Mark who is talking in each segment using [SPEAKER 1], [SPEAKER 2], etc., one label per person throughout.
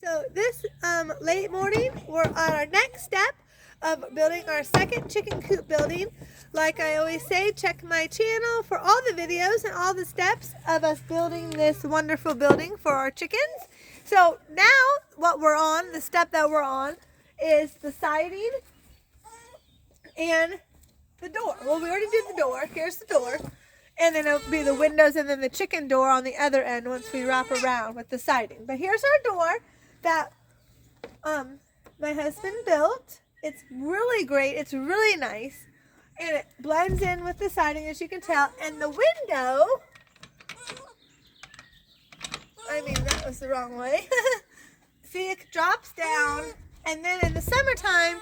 [SPEAKER 1] So this late morning, we're on our next step of building our second chicken coop building. Like I always say, check my channel for all the videos and all the steps of us building this wonderful building for our chickens. So now what we're on, the step that we're on, is the siding and the door. Well, we already did the door. Here's the door. And then it'll be the windows and then the chicken door on the other end once we wrap around with the siding. But here's our door that my husband built. It's really great. It's really nice. And it blends in with the siding, as you can tell. And the window, that was the wrong way. See, it drops down. And then in the summertime,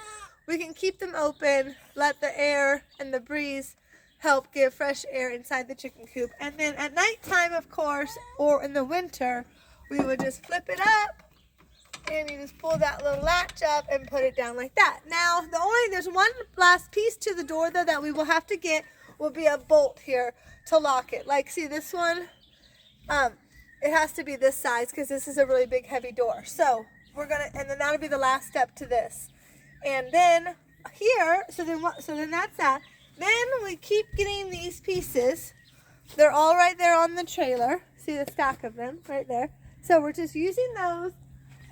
[SPEAKER 1] we can keep them open, let the air and the breeze help give fresh air inside the chicken coop. And then at nighttime, of course, or in the winter, we would just flip it up and you just pull that little latch up and put it down like that. Now, there's one last piece to the door though that we will have to get, will be a bolt here to lock it. Like, see this one? It has to be this size because this is a really big, heavy door. So and then that'll be the last step to this. And then here, so then that's that. Then we keep getting these pieces. They're all right there on the trailer. See the stack of them right there. So we're just using those.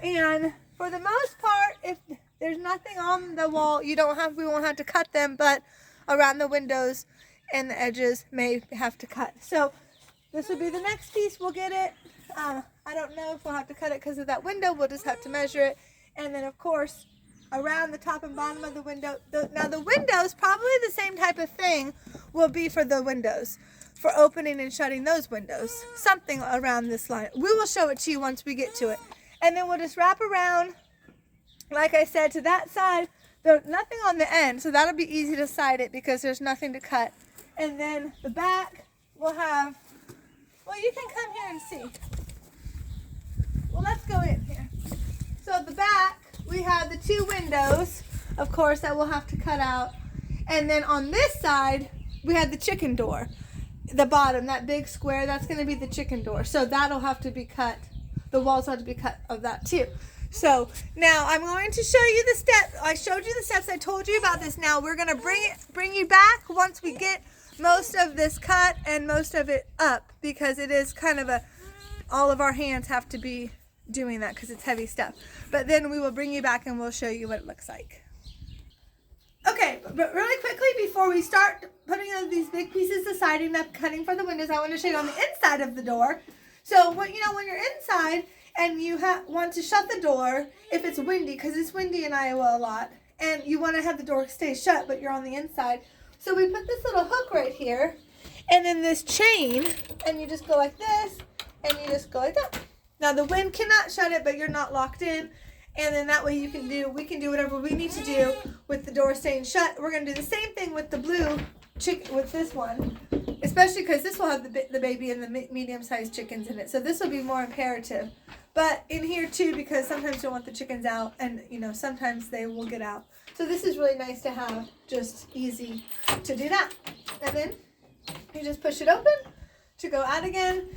[SPEAKER 1] And for the most part, if there's nothing on the wall, we won't have to cut them, but around the windows and the edges may have to cut. So this will be the next piece. We'll get it. I don't know if we'll have to cut it because of that window. We'll just have to measure it. And then of course, around the top and bottom of the window. Now the windows, probably the same type of thing will be for the windows, for opening and shutting those windows. Something around this line. We will show it to you once we get to it. And then we'll just wrap around, like I said, to that side. There's nothing on the end, so that'll be easy to side it because there's nothing to cut. And then the back will have, well, you can come here and see. Well, let's go in here. So the back, we have the two windows, of course, that we'll have to cut out. And then on this side, we have the chicken door. The bottom, that big square, that's going to be the chicken door. So that'll have to be cut. The walls have to be cut of that too. So now I'm going to show you the steps. I showed you the steps. I told you about this. Now we're going to bring you back once we get most of this cut and most of it up, because it is kind of all of our hands have to be doing that because it's heavy stuff. But then we will bring you back and we'll show you what it looks like. Okay, but really quickly before we start putting these big pieces of siding up, cutting for the windows, I want to show you on the inside of the door. So when you're inside and you want to shut the door, if it's windy, because it's windy in Iowa a lot, and you want to have the door stay shut, but you're on the inside. So we put this little hook right here, and then this chain, and you just go like this, and you just go like that. Now the wind cannot shut it, but you're not locked in. And then that way we can do whatever we need to do with the door staying shut. We're going to do the same thing with the blue chicken, with this one, especially because this will have the baby and the medium-sized chickens in it. So this will be more imperative. But in here too, because sometimes you want the chickens out, and sometimes they will get out. So this is really nice to have, just easy to do that. And then you just push it open to go out again.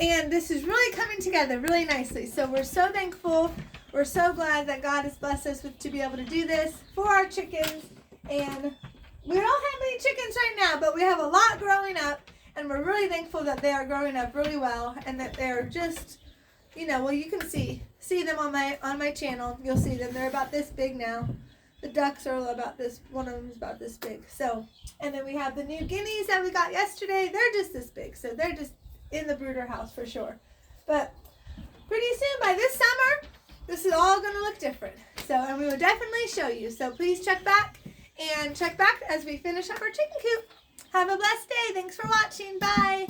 [SPEAKER 1] And this is really coming together really nicely. So we're so thankful. We're so glad that God has blessed us to be able to do this for our chickens. And we don't have many chickens right now, but we have a lot growing up. And we're really thankful that they are growing up really well. And that they're just, well, you can see them on my channel. You'll see them. They're about this big now. The ducks are about this, one of them is about this big. So, and then we have the new guineas that we got yesterday. They're just this big. So they're just in the brooder house for sure. But pretty soon, by this summer, this is all going to look different. So, and we will definitely show you. So please check back as we finish up our chicken coop. Have a blessed day. Thanks for watching. Bye.